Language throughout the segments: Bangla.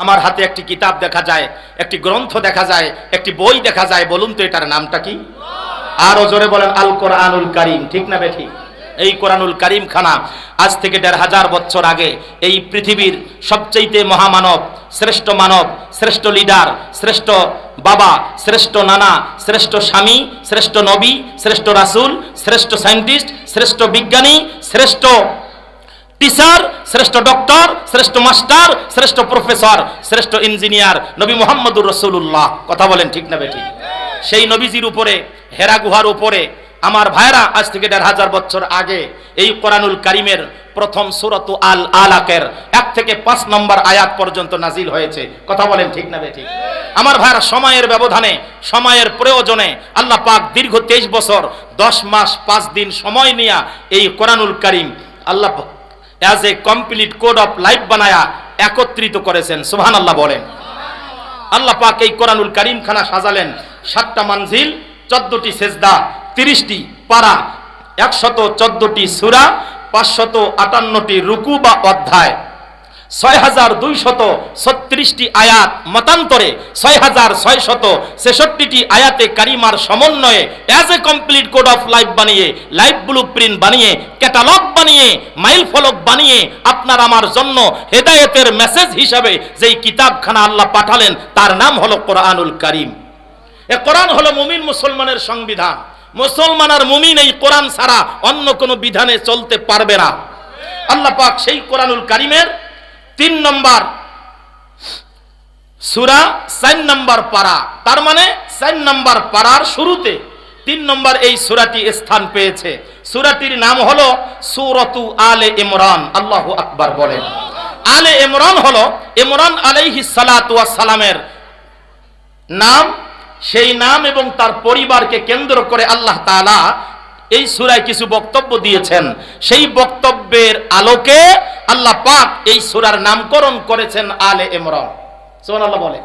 আমার হাতে একটি কিতাব দেখা যায়, একটি গ্রন্থ দেখা যায়, একটি বই দেখা যায়। বলুন তো এটার নামটা কি? আরো জোরে বলেন, আল কোরআনুল কারীম। ঠিক না বেঠিক? এই কোরআনুল কারীম খানা আজ থেকে ১৫০০ বছর আগে এই পৃথিবীর সবচেয়ে মহামানব, শ্রেষ্ঠ মানব, শ্রেষ্ঠ লিডার, শ্রেষ্ঠ বাবা, শ্রেষ্ঠ নানা, শ্রেষ্ঠ স্বামী, শ্রেষ্ঠ নবী, শ্রেষ্ঠ রাসূল, শ্রেষ্ঠ সায়েন্টিস্ট, শ্রেষ্ঠ বিজ্ঞানী, শ্রেষ্ঠ টিচার, শ্রেষ্ঠ ডক্টর, শ্রেষ্ঠ মাস্টার, শ্রেষ্ঠ প্রফেসর, শ্রেষ্ঠ ইঞ্জিনিয়ার নবী মুহাম্মদুর রাসূলুল্লাহ। কথা বলেন ঠিক না বেঠিক? সেই নবীজির উপরে, হেরা গুহার উপরে আমার ভাইরা আজ থেকে ১৫০০ বছর আগে এই কোরআনুল কারীমের প্রথম সূরাত আল আলাকের ১ থেকে ৫ নম্বর আয়াত পর্যন্ত নাজিল হয়েছে। কথা বলেন ঠিক না বেঠিক? আমার ভাইরা, সময়ের ব্যবধানে, সময়ের প্রয়োজনে আল্লাহ পাক দীর্ঘ ২৩ বছর ১০ মাস ৫ দিন সময় নিয়ে এই কোরআনুল কারীম আল্লাহ as a complete code of life বানায়া একত্রিত করেছেন। সুবহানাল্লাহ বলেন। আল্লাহ পাক এই কোরআনুল কারীম খানা সাজালেন ৭টা মানজিল, ১৪টি সেজদা, ৩০টি পারা, ১১৪টি সূরা, ৫৫৮টি রুকু বা অধ্যায়, ৬২৩৬টি আয়াত, মতান্তরে ৬৬৬৬টি আয়াতে কারিমার সমন্বয়ে as a complete code of life বানিয়ে, লাইফ ব্লুপ্রিন্ট বানিয়ে, ক্যাটালগ বানিয়ে, মাইল ফলক বানিয়ে আপনার আমার জন্য হেদায়েতের মেসেজ হিসাবে যেই কিতাবখানা আল্লাহ পাঠালেন তার নাম হলো কোরআনুল কারীম। এ কোরআন হলো মুমিন মুসলমানের সংবিধান। মুসলমান আর মুমিন এই কোরআন ছাড়া অন্য কোনো বিধানে চলতে পারবে না। আল্লাহ পাক সেই কোরআনুল কারীমের ৩ নম্বর সূরা ৪ নম্বর পারা, তার মানে ৪ নম্বর পারার শুরুতে ৩ নম্বর এই সূরাটি স্থান পেয়েছে। সূরাটির নাম হলো সূরাতু আলে ইমরান। আল্লাহু আকবার বলেন। আলে ইমরান হলো ইমরান আলাইহিস সালাতু ওয়াস সালামের নাম। সেই নাম এবং তার পরিবারকে কেন্দ্র করে আল্লাহ তাআলা এই সূরায় কিছু বক্তব্য দিয়েছেন। সেই বক্তব্যের আলোকে আল্লাহ পাক এই সূরার নামকরণ করেছেন আলে ইমরান। সুবহানাল্লাহ বলে।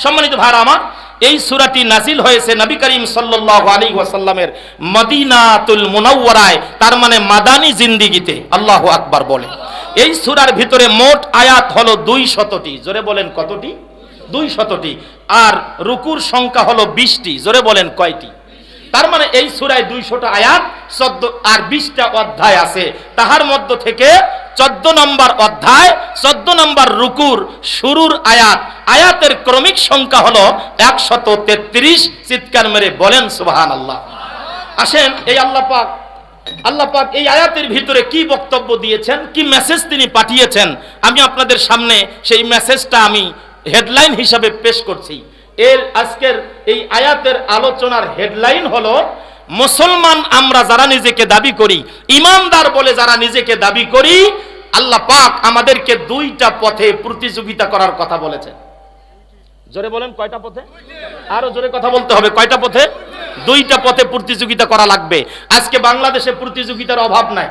সম্মানিত ভাইরা আমার, এই সূরাটি নাজিল হয়েছে নবী করিম সাল্লাল্লাহু আলাইহি ওয়াসাল্লামের মদিনাতুল মুনাওয়ারায়, তার মানে মাদানী জিন্দেগিতে। আল্লাহু আকবার বলে। এই সূরার ভিতরে মোট আয়াত হলো ২০০টি। জোরে বলেন কতটি? ২০০টি। আর রুকুর সংখ্যা হলো 20টি। জোরে বলেন কয়টি? তার মানে এই সূরায় ২০০টা আয়াত, 14 আর 20টা অধ্যায় আছে। তাহার মধ্য থেকে 14 নম্বর অধ্যায়, 14 নম্বর রুকুর শুরুর আয়াত, আয়াতের ক্রমিক সংখ্যা হলো ১৩৩। চিৎকার মেরে বলেন সুবহানাল্লাহ। আসেন, এই আল্লাহ পাক এই আয়াতের ভিতরে কি বক্তব্য দিয়েছেন, কি মেসেজ তিনি পাঠিয়েছেন, আমি আপনাদের সামনে সেই মেসেজটা আমি হেডলাইন হিসাবে পেশ করছি। এর আজকের এই আয়াতের আলোচনার হেডলাইন হলো, মুসলমান আমরা যারা নিজেকে দাবি করি, ইমানদার বলে যারা নিজেকে দাবি করি, আল্লাহ পাক আমাদেরকে 2টা পথে প্রতিযোগিতা করার কথা বলেছেন। জোরে বলেন কয়টা পথে? আরো জোরে কথা বলতে হবে। কয়টা পথে? 2টা পথে প্রতিযোগিতা করা লাগবে। আজকে বাংলাদেশে প্রতিযোগিতার অভাব নাই।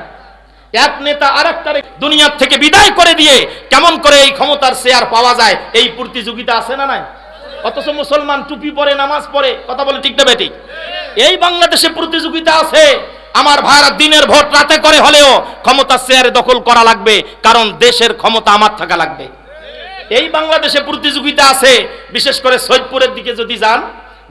এক নেতা আরেকটার দুনিয়ার থেকে বিদায় করে দিয়ে কেমন করে এই ক্ষমতার শেয়ার পাওয়া যায়, এই প্রতিযোগিতা আছে না নাই? অথচ মুসলমান টুপি পরে, নামাজ পড়ে। কথা বলে ঠিক না বেঠিক? এই বাংলাদেশে প্রতিযোগিতা আছে। আমার ভাইরা, দিনের ভোট রাতে করে হলেও ক্ষমতার শেয়ারে দখল করা লাগবে, কারণ দেশের ক্ষমতা আমার থাকা লাগবে। এই বাংলাদেশে প্রতিযোগিতা আছে। বিশেষ করে সৈয়দপুরের দিকে যদি যান,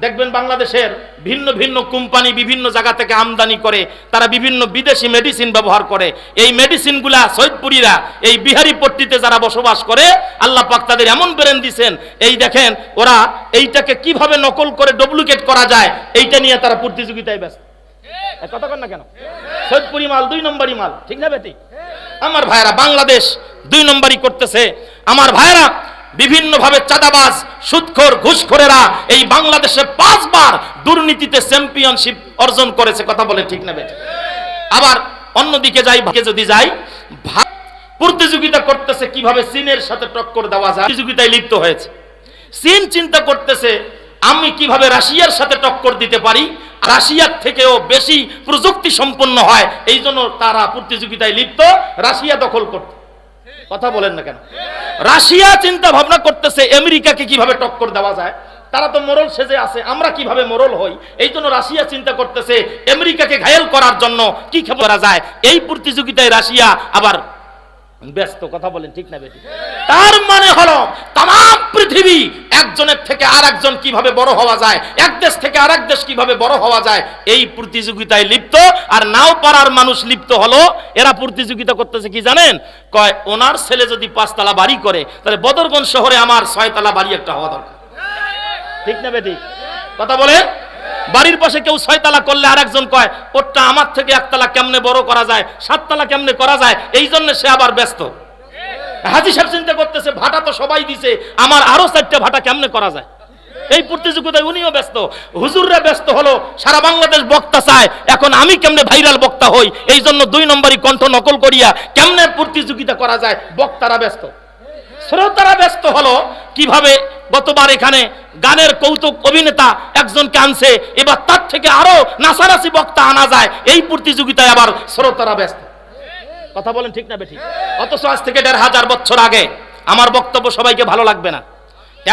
দেখবেন বাংলাদেশের ভিন্ন ভিন্ন কোম্পানি বিভিন্ন জায়গা থেকে আমদানি করে, তারা বিভিন্ন বিদেশি মেডিসিন ব্যবহার করে। এই মেডিসিনগুলা সৈয়দপুরীরা, এই বিহারি পট্টিতে যারা বসবাস করে, আল্লাহ পাক তাদের এমন ব্রেন দিয়েছেন, এই দেখেন ওরা এইটাকে কিভাবে নকল করে ডুপ্লিকেট করা যায়, এইটা নিয়ে তারা প্রতিযোগিতায় ব্যস্ত। কথা কন না কেন? সৈয়দপুরি মাল 2 নম্বরই মাল। ঠিক না বেটি? আমার ভাইরা, বাংলাদেশ 2 নম্বরই করতেছে। আমার ভাইরা, বিভিন্ন ভাবে চাঁদাবাজ, সুদখোর, ঘুষখোরেরা এই বাংলাদেশে 5 বার দুর্নীতিতে চ্যাম্পিয়নশিপ অর্জন করেছে। কথা বলে ঠিক না বেটি? আবার অন্যদিকে যদি যাই, প্রতিযোগিতা করতেছে কিভাবে চীনের সাথে টক্কর দেওয়া যায়, প্রতিযোগিতায় লিপ্ত হয়েছে। চীন চিন্তা করতেছে আমি কিভাবে রাশিয়ার সাথে টক্কর দিতে পারি, রাশিয়ার থেকেও বেশি প্রযুক্তি সম্পন্ন হয়, এই জন্য তারা প্রতিযোগিতায় লিপ্ত, রাশিয়া দখল করতে। কথা বলেন না কেন? রাশিয়া চিন্তা ভাবনা করতেছে আমেরিকাকে কিভাবে টক্কর দেওয়া যায়, তারা তো মোরল সেজে আছে, আমরা কিভাবে মোরল হই। এই জন্য রাশিয়া চিন্তা করতেছে আমেরিকাকে ঘায়েল করার জন্য কি করা যায়। এই প্রতিযোগিতায় রাশিয়া আবার ব্যস্ত। কথা বলেন ঠিক না বেটি? তার মানে হলো তাম একজনের থেকে আরেকজন কিভাবে বড় হওয়া যায়, এক দেশ থেকে আরেক দেশ কিভাবে বড় হওয়া যায়, এই প্রতিযোগিতায় লিপ্ত। আর নাও পাড়ার মানুষ লিপ্ত হলো। এরা প্রতিযোগিতা করতেছে কি জানেন? কয় ওনার ছেলে যদি 5 তলা বাড়ি করে, তাহলে বদরগঞ্জ শহরে আমার 6 তলা বাড়ি একটা হওয়া দরকার। ঠিক না বেঠিক? কথা বলে। বাড়ির পাশে কেউ 6 তলা করলে আরেকজন কয় ওটা আমার থেকে 1 তলা কেমনে বড় করা যায়, 7 তলা কেমনে করা যায়, এই জন্য সে আবার ব্যস্ত। হাজী সাহেব চিন্তা করতেছে ভাটা তো সবাই দিছে, আমার আরো 4টা ভাটা কেমনে করা যায়, এই প্রতিযোগিতায় উনিও ব্যস্ত। হুজুররা ব্যস্ত হলো, সারা বাংলাদেশ বক্তা চায়, এখন আমি কেমনে ভাইরাল বক্তা হই, এই জন্য 2 নম্বরই কণ্ঠ নকল করিয়া কেমনে প্রতিযোগিতা করা যায়, বক্তারা ব্যস্ত। শ্রোতারা ব্যস্ত হলো কিভাবে গতবার এখানে গানের কৌতুক অভিনেতা একজনকে আনছে, এবার তার থেকে আরো নাচানাচি বক্তা আনা যায়, এই প্রতিযোগিতায় আবার শ্রোতারা ব্যস্ত। কথা বলেন ঠিক না বেঠিক? অথচ আজ থেকে 1500 বছর আগে আমার বক্তব্য সবাইকে ভালো লাগবে না।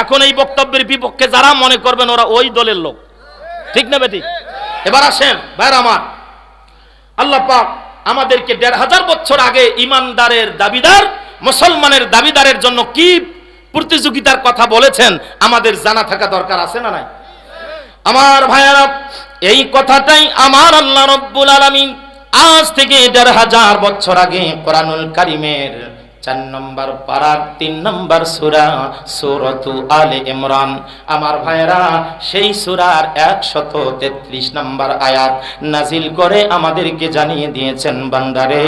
এখন এই বক্তব্যের বিপক্ষে যারা মনে করবেন ওরা ওই দলের লোক। ঠিক না বেঠিক? এবার আসেন ভাইরা আমার, আল্লাহ পাক আমাদেরকে 1500 বছর আগে ইমানদারের দাবিদার, মুসলমানের দাবিদারের জন্য কি প্রতিযোগিতার কথা বলেছেন আমাদের জানা থাকা দরকার আছে না নাই? আমার ভাইয়ারা, এই কথাটাই আমার আল্লাহ রাব্বুল আলামিন আজ থেকে 1500 বছর আগে কোরআনুল কারীমের 4 নম্বর পারার 3 নম্বর সূরা সূরাতু আলে ইমরান, আমার ভাইরা সেই সূরার 133 নম্বর আয়াত নাজিল করে আমাদেরকে জানিয়ে দিয়েছেন, বান্দারে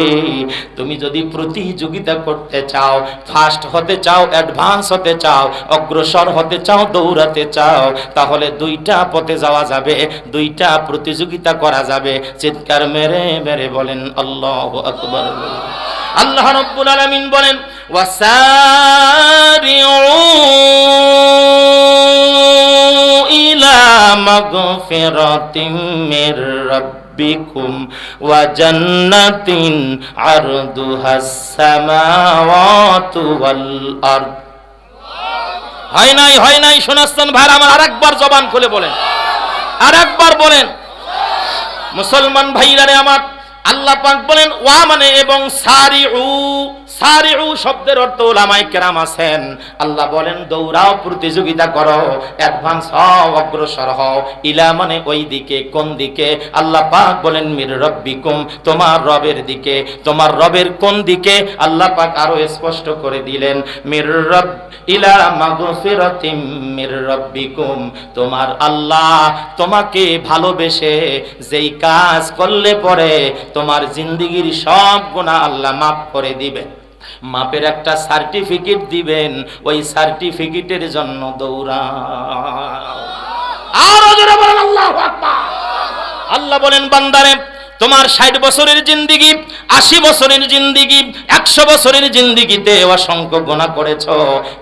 তুমি যদি প্রতিযোগিতা করতে চাও, ফার্স্ট হতে চাও, অ্যাডভান্স হতে চাও, অগ্রসর হতে চাও, দৌড়াতে চাও, তাহলে 2টা পথে যাওয়া যাবে, 2টা প্রতিযোগিতা করা যাবে। চিৎকার মেরে মেরে বলেন আল্লাহু আকবার। আল্লাহ রাব্বুল আলামিন বলেন ওয়াসারিউ ইলা মাগফিরাতিম মির রাব্বিকুম ওয়া জান্নাতিন আরদুহাস সামাওয়াতু ওয়াল আরদ। হয় নাই শোনাচ্ছেন ভাই আমার? আরেকবার জবান খুলে বলেন, আরেকবার বলেন। মুসলমান ভাইরা আমার, আল্লাহ পাক বলেন ওয়া মানে এবং সারিউ, সারিউ শব্দের অর্থ উলামায়ে কেরাম আছেন, আল্লাহ বলেন দৌড়াও, প্রতিযোগিতা করো, অ্যাডভান্স হও, অগ্রসর হও। ইলা মানে ওই দিকে, কোন দিকে? আল্লাহ পাক বলেন মির রব্বিকুম, তোমার রবের দিকে। তোমার রবের কোন দিকে? আল্লাহ পাক আরো স্পষ্ট করে দিলেন মির রব ইলা মাগফিরাতিম মির রব্বিকুম, তোমার আল্লাহ তোমাকে ভালোবেসে যেই কাজ করলে পরে তোমার জিন্দেগীর সব গুনাহ আল্লাহ মাফ করে দিবেন, মাপের একটা সার্টিফিকেট দিবেন, ওই সার্টিফিকেটের জন্য দৌড়াও। আরো জোরে বলেন আল্লাহু আকবার। আল্লাহ বলেন বান্দারে তোমার 60 বছরের জিন্দেগি, 80 বছরের জিন্দেগি, 100 বছরের জিন্দেগিতে অসংখ্য গুনাহ করেছো,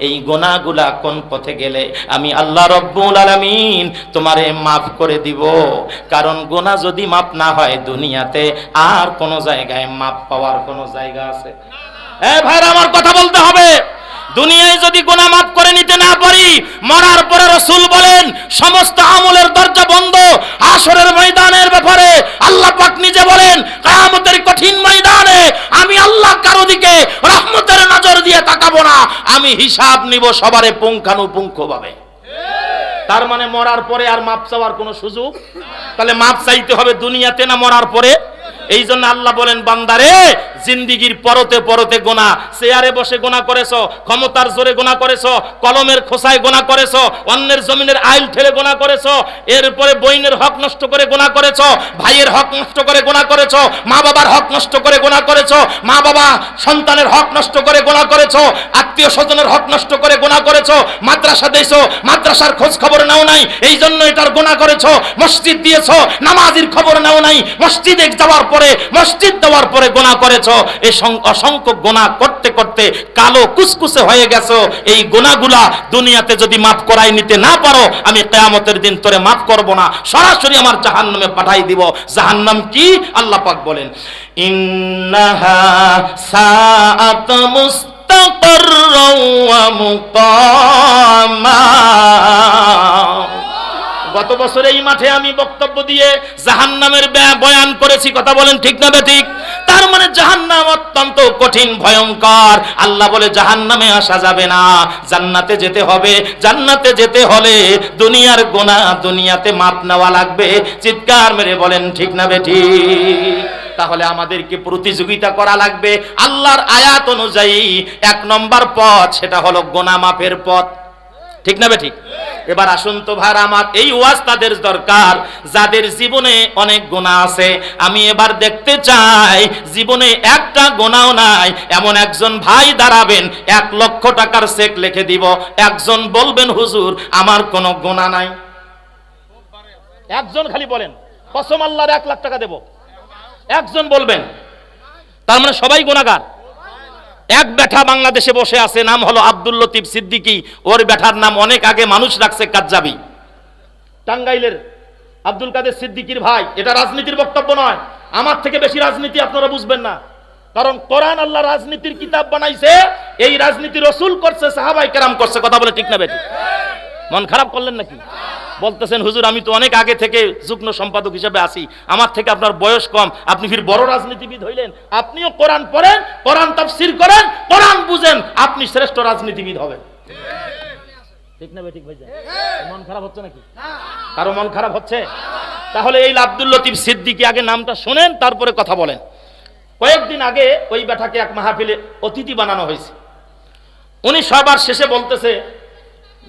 এই গুনাহগুলা কোন পথে গেলে আমি আল্লাহ রাব্বুল আলামিন তোমারে মাফ করে দিব। কারণ গুনাহ যদি মাফ না হয় দুনিয়াতে আর কোন জায়গায় মাফ পাওয়ার কোন জায়গা আছে? ভাইরা আমার কথা বলতে হবে। দুনিয়ায় যদি গুনাহ মাফ করে নিতে না পারি, মরার পরে রাসূল বলেন সমস্ত আমলের দরজা বন্ধ। হাশরের ময়দানের ব্যাপারে আল্লাহ পাক নিজে বলেন কিয়ামতের কঠিন ময়দানে আমি আল্লাহ কারো দিকে রহমতের নজর দিয়ে তাকাবো না, আমি হিসাব নিব সবারে পুঙ্খানুপুঙ্খভাবে। তার মানে মরার পরে আর মাপ চাওয়ার কোনো সুযোগ? তাহলে মাপ চাইতে হবে দুনিয়াতে না মরার পরে? এই জন্য আল্লাহ বলেন বান্দারে জিন্দিগির পরতে পরতে গোনা, চেয়ারে বসে গোনা করেছো, ক্ষমতার জোরে গোনা করেছো, কলমের খোসায় গোনা করেছো, অন্যের জমিনের আইল ঠেলে গোনা করেছো, এরপরে বইনের হক নষ্ট করে গোনা করেছো, ভাইয়ের হক নষ্ট করে গোনা করেছো, মা বাবার হক নষ্ট করে গোনা করেছো, মা বাবা সন্তানের হক নষ্ট করে গোনা করেছো, আত্মীয় স্বজনের হক নষ্ট করে গোনা করেছো, মাদ্রাসা দিয়েছো, মাদ্রাসার খোঁজ খবর নাও নাই, এই জন্য এটার গোনা করেছো, মসজিদ দিয়েছো, নামাজির খবর নাও নাই, মসজিদে যাওয়ার পরে মসজিদ দেওয়ার পরে গোনা করেছো, এই অসংখ্য গোনা করতে করতে কালো কুসকুসে হয়ে গেছো। এই গোনাগুলা দুনিয়াতে যদি মাফ করাই নিতে না পারো, আমি কিয়ামতের দিন তোরে মাফ করব না, সরাসরি আমার জাহান্নামে পাঠাই দিব। জাহান্নাম কি? আল্লাহ পাক বলেন ইন্নাহা সাআত মুস্তাকাররাও ওয়া মুকামা। গত বছর এই মাঠে আমি বক্তব্য দিয়ে জাহান্নামের বয়ান করেছি, কথা বলেন ঠিক না বেঠিক? তার তার মানে জাহান্নাম অত্যন্ত কঠিন ভয়ঙ্কর। আল্লাহ বলে জাহান্নামে আসা যাবে না, জান্নাতে যেতে হবে। জান্নাতে যেতে হলে দুনিয়ার গুনাহ দুনিয়াতে মাপ নেওয়া লাগবে। চিৎকার মেরে বলেন ঠিক না বেঠিক? তাহলে আমাদেরকে প্রতিযোগিতা করা লাগবে আল্লাহর আয়াত অনুযায়ী। 1 নম্বর পথ সেটা হলো গুনাহ মাফের পথ, ঠিক না বেঠিক? এবার আসুন তো ভাইরা আমার, এই ওয়াজ তাদের দরকার যাদের জীবনে অনেক গুনাহ আছে। আমি এবার দেখতে চাই জীবনে একটা গুনাহও নাই এমন একজন ভাই দাঁড়াবেন, 1 লক্ষ টাকার চেক লিখে দিব। একজন বলবেন হুজুর আমার কোনো গুনাহ নাই। একজন খালি বলেন কসম আল্লাহর 1 লাখ টাকা দেব, একজন বলবেন। তার মানে সবাই গুনাহগার। এক বেটা বাংলাদেশে বসে আছে, নাম হলো আব্দুল লতিফ সিদ্দিকী। ওর বেটার নাম অনেক আগে মানুষ রাখছে কাজ্জাবি। টাঙ্গাইলের আব্দুল কাদের সিদ্দিকীর ভাই। এটা রাজনীতির বক্তব্য নয়, আমার থেকে বেশি রাজনীতি আপনারা বুঝবেন না। কারণ কোরআন আল্লাহ রাজনীতির কিতাব বানাইছে, এই রাজনীতি রাসূল করছে, সাহাবায়ে কেরাম করছে। কথা বলে ঠিক না বেঠিক? মন খারাপ করলেন নাকি? বলতেছেন হুজুর আমি তো অনেক আগে থেকে যুগ্ম সম্পাদক হিসেবে আছি, আমার থেকে আপনার বয়স কম, আপনি ফির বড় রাজনীতিবিদ হইলেন। আপনিও কোরআন পড়েন, কোরআন তাফসীর করেন, কোরআন বুঝেন, আপনি শ্রেষ্ঠ রাজনীতিবিদ হবেন। ঠিক না বেঠিক ভাইজান? মন খারাপ হচ্ছে নাকি? কারো মন খারাপ হচ্ছে? তাহলে এই আব্দুল লতিফ সিদ্দিকী আগে নামটা শুনেন, তারপরে কথা বলেন। কয়েকদিন আগে ওই বেটাকে এক মাহফিলে অতিথি বানানো হয়েছে। উনি সবার শেষে বলতেছে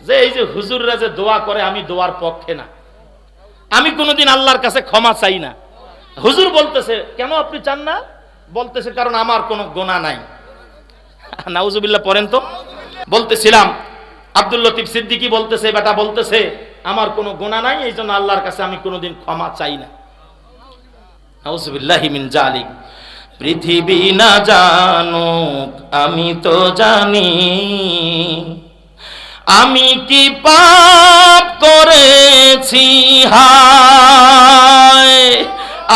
যে এই যে হুজুররা যে দোয়া করে আমি দোয়ার পক্ষে না, আমি কোনোদিন আল্লাহর কাছে ক্ষমা চাই না। হুজুর বলতেছে কেন আপনি চান না? বলতেছে কারণ আমার কোনো গুনাহ নাই। নাউজুবিল্লাহ পড়েন তো। বলতেছিলাম আব্দুল লতিফ সিদ্দিকী বলতেছে, বেটা বলতেছে আমার কোনো গুনাহ নাই, এই জন্য আল্লাহর কাছে আমি কোনোদিন ক্ষমা চাই না। নাউজুবিল্লাহি মিন জালিক। পৃথিবী না জানুক আমি তো জানি, আমি কি পাপ করেছি হায়,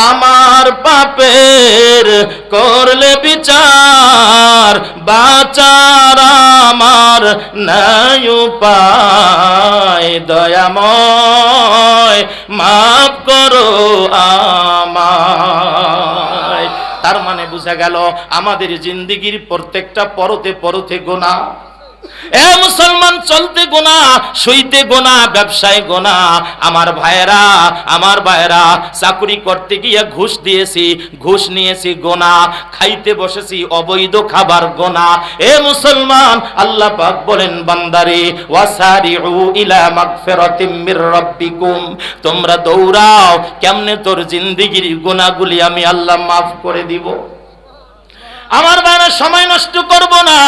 আমার পাপের করলে বিচার, বাঁচার আমার নাই উপায়, দয়াময় মাফ করো আমায়। তার মানে বোঝা গেল আমাদের জিন্দেগির প্রত্যেকটা পরতে পরতে গুনাহ। এ মুসলমান, চলতে গুনাহ, শুইতে গুনাহ, ব্যবসায় গুনাহ। আমার ভাইয়েরা, চাকরি করতে গিয়ে ঘুষ দিয়েছি, ঘুষ নিয়েছি গুনাহ, খাইতে বসেছি অবৈধ খাবার গুনাহ। এ মুসলমান, আল্লাহ পাক বলেন বান্দারে ওয়াসারিউ ইলা মাগফিরাতিম মির রাব্বিকুম, তোমরা দৌড়াও কেমনে তোর জিন্দেগির গুনাহগুলি আমি আল্লাহ মাফ করে দিব। আমার ভাইরা, সময় নষ্ট করব না।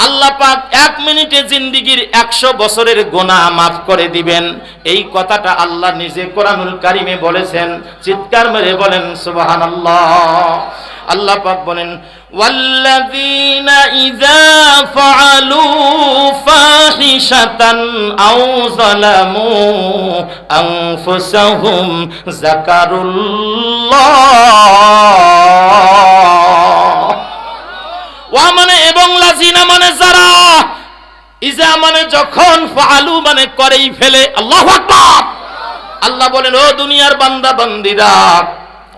আল্লাহ পাক 1 মিনিটে জিন্দেগির 100 বছরের গুনাহ মাফ করে দিবেন। এই কথাটা আল্লাহ নিজে কোরআনুল কারিমে বলেছেন। চিৎকার মেরে বলেন সুবহানাল্লাহ। আল্লাহ পাক বলেন ওয়াল্লাযীনা ইযা ফাআলু ফাহিশাতান আও যালামু আনফুসাহুম যাকারুল্লাহ। ওয়া মানে এবং লাযিনা মানে যারা, ইজা মানে যখন, ফাআলু মানে করেই ফেলে। আল্লাহু আকবার। আল্লাহ বলেন ও দুনিয়ার বান্দা বান্দীরা,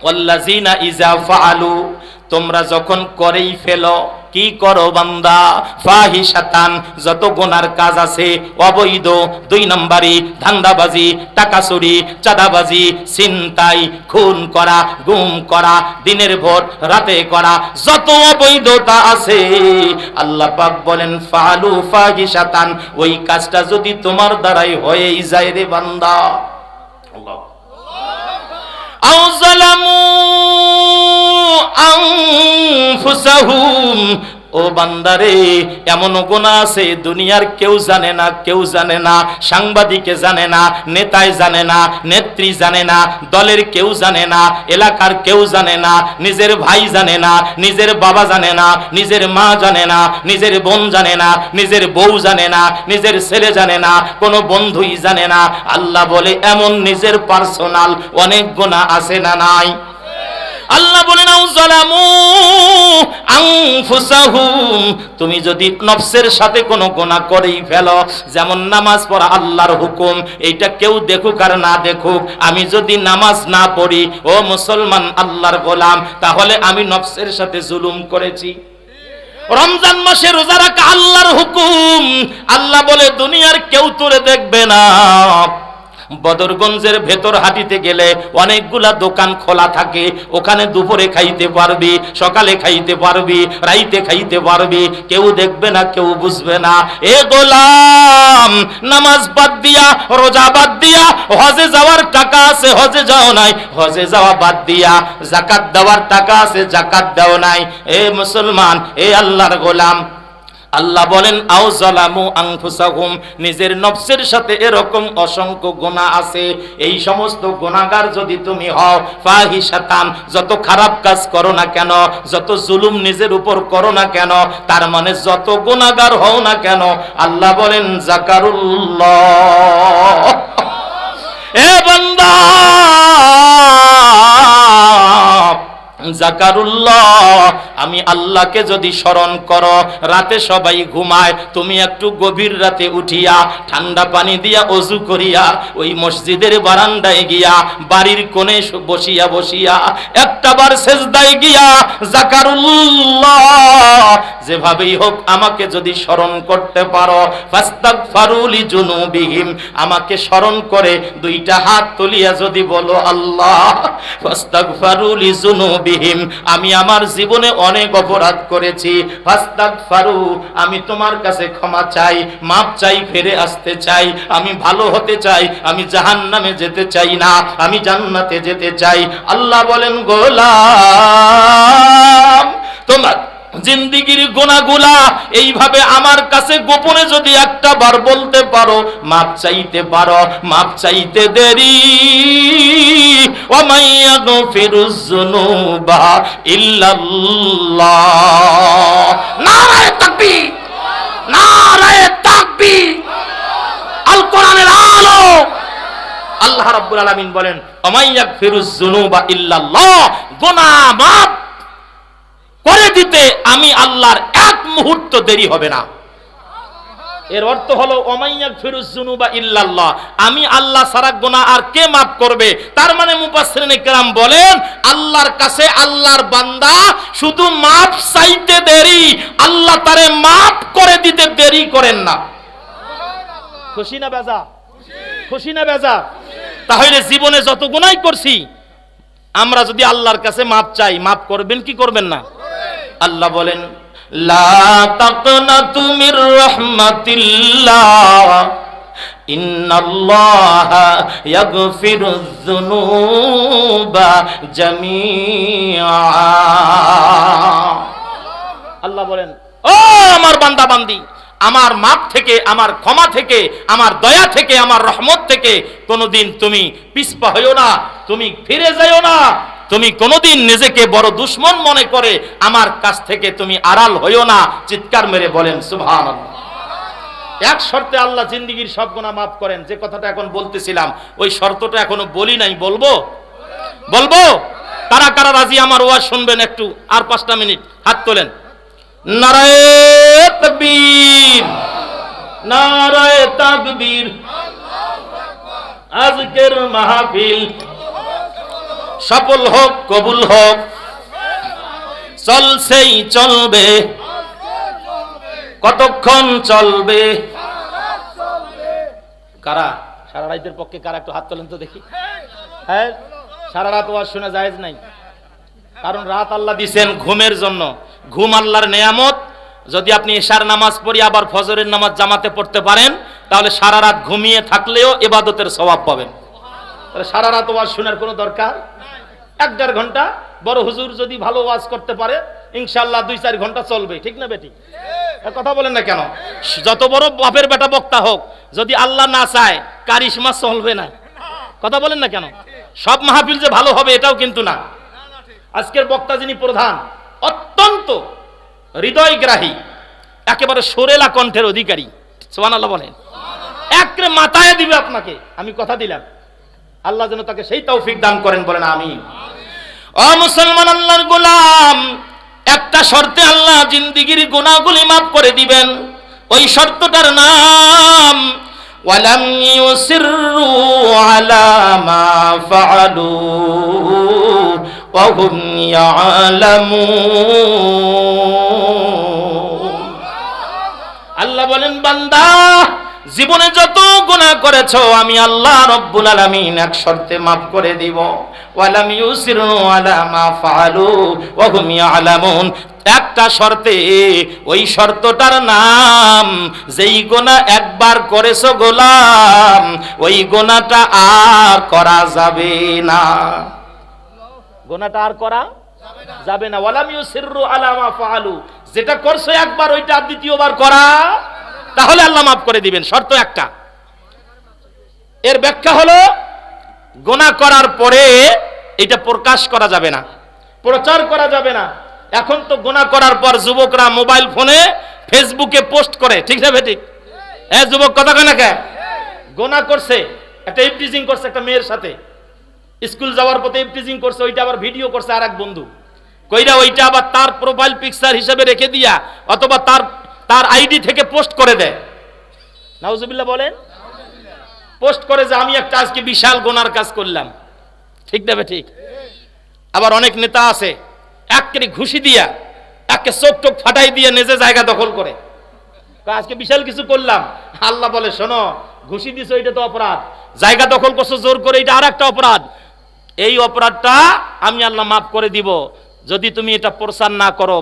ওয়াল্লাযিনা ইজা ফাআলু, তোমরা যখন করেই ফেলো, কি করো বান্দা, ফাহিশাতান, যত গুনার কাজ আছে অবৈধ, 2 নম্বরই ধান্দাবাজি, টাকা চুরি, চাঁদাবাজি, ছিনতাই, খুন করা, গুম করা, দিনের ভোট রাতে করা, যত অবৈধতা আছে আল্লাহ পাক বলেন ফালু ফাহিশাতান, ওই কাজটা যদি তোমার দ্বারাই হয়েই যায় রে বান্দা, আল্লাহ আও যালামু আনফুসাহুম, ও বান্দারে এমন গুনাহ আছে দুনিয়ার কেউ জানে না, সাংবাদিকে জানে না, নেতায় জানে না, নেত্রী জানে না, দলের কেউ জানে না, এলাকার কেউ জানে না, নিজের ভাই জানে না, নিজের বাবা জানে না, নিজের মা জানে না, নিজের বোন জানে না, নিজের বউ জানে না, নিজের ছেলে জানে না, কোনো বন্ধুই জানে না। আল্লাহ বলে এমন নিজের পার্সোনাল অনেক গুনাহ আছে না নাই? আল্লাহ বলেন আউ যালামু আনফুসাহুম, তুমি যদি নফসের সাথে কোনো গুনাহ করেই ফেলো, যেমন নামাজ পড়া আল্লাহর হুকুম, এইটা কেউ দেখুক আর না দেখুক, আমি যদি নামাজ না পড়ি ও মুসলমান আল্লাহর গোলাম, তাহলে আমি নফসের সাথে জুলুম করেছি। রমজান মাসে রোজা রাখা আল্লাহর হুকুম, আল্লাহ বলে দুনিয়ার কেউ তোরে দেখবে না। বদরগঞ্জের ভেতর হাঁটিতে গেলে অনেকগুলা দোকান খোলা থাকে, ওখানে দুপুরে খাইতে পারবি, সকালে খাইতে পারবি, রাইতে খাইতে পারবি, কেউ দেখবে না, কেউ বুঝবে না। এ গোলাম, নামাজ বাদ দিয়া, রোজা বাদ দিয়া, হজে যাওয়ার টাকা আছে, হজে যাও নাই, হজে যাওয়া বাদ দিয়া, যাকাত দেওয়ার টাকা আছে, যাকাত দাও নাই। এ মুসলমান, এ আল্লাহর গোলাম, আল্লাহ বলেন আও যালামু আনফুসাহুম, নিজের নফসের সাথে এরকম অসংখ্য গুনাহ আছে। এই সমস্ত গুনাহগার যদি তুমি হও, ফাহিশাতান, যত খারাপ কাজ করো না কেন, যত জুলুম নিজের উপর করো না কেন, তার মানে যত গুনাহগার হও না কেন, আল্লাহ বলেন যাকারুল্লাহ, এ বান্দা যাকারুল্লাহ, আমি আল্লাহকে যদি স্মরণ করো, রাতে সবাই ঘুমায়, তুমি একটু গভীর রাতে উঠিয়া ঠান্ডা পানি দিয়া ওযু করিয়া ওই মসজিদের বারান্দায় গিয়া বাড়ির কোণে বসিয়া বসিয়া একটাবার সেজদায় গিয়া যাকারুল্লাহ, যেভাবেই হোক আমাকে যদি স্মরণ করতে পারো, ফাস্তাগফারু লিজুনুবিহিম, আমাকে স্মরণ করে দুইটা হাত তুলিয়া যদি বলো আল্লাহ ফাস্তাগফারু লিজুনুবিহিম, আমি আমার জীবনে অনেক অপরাধ করেছি, ফাস্তাগফারু, আমি তোমার কাছে ক্ষমা চাই, মাপ চাই, ফিরে আসতে চাই, আমি ভালো হতে চাই, আমি জাহান্নামে যেতে চাই না, আমি জান্নাতে যেতে চাই। আল্লাহ বলেন গোলাম, তোমার জিন্দিগির গুনাহগুলা এইভাবে আমার কাছে গোপনে যদি একটা বার বলতে পারো, মাপ চাইতে পারো, মাপ চাইতে দেরি, ওয়া মাইয়াগফিরুজ যুনুবা ইল্লাল্লাহ। নারায়ে তাকবীর, নারায়ে তাকবীর, আল কোরআনের আলো। আল্লাহ রাব্বুল আলামিন বলেন ওয়া মাইয়াগফিরুজ যুনুবা ইল্লাল্লাহ, গুনাহ মাপ করে দিতে আমি আল্লাহর এক মুহূর্ত দেরি হবে না। এর অর্থ হলো ওমাইয়াগফিরুজ যুনুবা ইল্লাল্লাহ, আমি আল্লাহ ছাড়া গুনাহ আর কে মাফ করবে? তার মানে মুফাসসিরিনে কেরাম বলেন আল্লাহর কাছে আল্লাহর বান্দা শুধু মাফ চাইতে দেরি, আল্লাহ তারে মাফ করে দিতে দেরি করেন না। খুশি না বেজা? খুশি না বেজা? তাহলে জীবনে যত গুনাহ করছি আমরা যদি আল্লাহর কাছে মাফ চাই, মাফ করবেন কি করবেন না? আল্লাহ বলেন লা তাকনাতু মির রাহমাতিল্লাহ ইন্নাল্লাহা ইয়াগফিরুয যুনুবা জামিআ। আল্লাহ বলেন ও আমার বান্দা বান্দি, আমার মাপ থেকে, আমার ক্ষমা থেকে, আমার দয়া থেকে, আমার রহমত থেকে কোনোদিন তুমি পিছপা হইও না, তুমি ফিরে যাইও না, তুমি কোনোদিন নিজেকে বড় দুশ্মন মনে করে আমার কাছ থেকে তুমি আড়াল হইও না। চিৎকার মেরে বলেন সুবহানাল্লাহ। এক শর্তে আল্লাহ জিন্দেগীর সব গুনাহ মাফ করেন, যে কথাটা এখন বলতেছিলাম ওই শর্তটা এখনো বলি নাই, বলবো? বলবো? কারা কারা রাজি আমার ওয়াজ শুনবেন? একটু আর 5টা মিনিট হাত তোলেন। নারায়ে তাকবীর, নারায়ে তাকবীর। আজকের মাহফিল সফল হোক, কবুল হোক, চলছেই চলবে। কতক্ষণ চলবে? কারা সারা রাতের পক্ষে কারা একটু হাত তোলেন তো দেখি। হ্যাঁ, সারা রাত ওয়াজ শোনা জায়েজ নাই, কারণ রাত আল্লাহ দিবেন ঘুমের জন্য। ঘুম আল্লাহর নেয়ামত। যদি আপনি ইশার নামাজ পড়ি আবার ফজরের নামাজ জামাতে পড়তে পারেন, তাহলে সারা রাত ঘুমিয়ে থাকলেও ইবাদতের সওয়াব পাবেন। তাহলে সারা রাত ওয়াজ শোনার কোনো দরকার? 1-1.5 ঘন্টা বড় হুজুর যদি ভালো ওয়াজ করতে পারে ইনশাআল্লাহ 2-4 ঘন্টা চলবে, ঠিক না বেটি? কথা বলেন না কেন? যত বড় বাপের বেটা বক্তা হোক, যদি আল্লাহ না চায় কারিশমা চলবে না। কথা বলেন না কেন? সব মাহফিল যে ভালো হবে এটাও কিন্তু না। আজকের বক্তা যিনি প্রধান, অত্যন্ত হৃদয়গ্রাহী, একেবারে সুরেলা কণ্ঠের অধিকারী, সুবহানাল্লাহ বলেন, একরে মাথায় দিবে আপনাকে, আমি কথা দিলাম। আল্লাহ যেন তাকে সেই তৌফিক দান করেন, বলেন আমিন। ও মুসলমান আল্লাহর গোলাম, একটা শর্তে আল্লাহ জিন্দেগীর গুনাহগুলি মাফ করে দিবেন। ওই শর্তটার নাম ওয়ালাম ইউসিররু আলা মা ফাআলু ওয়া হুম ইয়ালামুন। আল্লাহ বলেন, বান্দা জীবনে যত গুনাহ করেছো আমি আল্লাহ রব্বুল আলামিন এক শর্তে মাফ করে দিব। ওয়ালাম ইউসিরু আলা মা ফাআলু ওয়া হুম ইয়ালামুন। একটা শর্তে, ওই শর্তটার নাম যেই গুনাহ একবার করেছো গোলাম, ওই গুনাহটা আর করা যাবে না। গুনাহটা আর করা যাবে না। ওয়ালাম ইউসিরু আলা মা ফাআলু, যেটা করছো একবার ওইটা দ্বিতীয়বার করা, তাহলে আল্লাহ মাফ করে দিবেন। শর্ত একটা। এর ব্যাখ্যা হলো গুনাহ করার পরে এটা প্রকাশ করা যাবে না, প্রচার করা যাবে না। এখন তো গুনাহ করার পর যুবকরা মোবাইল ফোনে ফেসবুকে পোস্ট করে, ঠিক না বেঠিক? হ্যাঁ যুবক, কথা কয় না কে? গুনাহ করছে, একটা ইফটিজিং করছে একটা মেয়ের সাথে, স্কুল যাওয়ার পথে ইফটিজিং করছে, ওইটা আবার ভিডিও করছে আর এক বন্ধু কইরা, ওইটা আবার তার প্রোফাইল পিকচার হিসেবে রেখে দিয়া অথবা তার আইডি থেকে পোস্ট করে দেয়। নাউজুবিল্লাহ বলেন। পোস্ট করে যে আমি একটা আজকে বিশাল গুনার কাজ করলাম, ঠিক না ঠিক? আবার অনেক নেতা আছে একেবারে ঘুষি দিয়া একে চোখ টোক ফাটাই দিয়ে নিজে জায়গা দখল করে, আজকে বিশাল কিছু করলাম। আল্লাহ বলে, শোনো, ঘুষি দিছো এটা তো অপরাধ, জায়গা দখল করছো জোর করে এটা আর একটা অপরাধ। এই অপরাধটা আমি আল্লাহ মাফ করে দিব যদি তুমি এটা প্রচার না করো,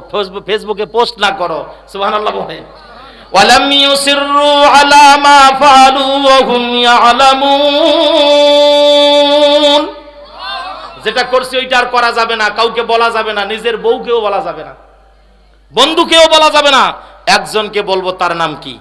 ফেসবুকে পোস্ট না করো। সুবহানাল্লাহ বলেন। ওয়ালাম ইউসিররু আলা মা ফাআলু ওয়া হুম ইয়ালামুন। যেটা করছে ওইটা আর করা যাবে না, কাউকে বলা যাবে না, নিজের বউকেও বলা যাবে না, বন্ধুকেও বলা যাবে না। একজনকে বলবো, তার নাম কি?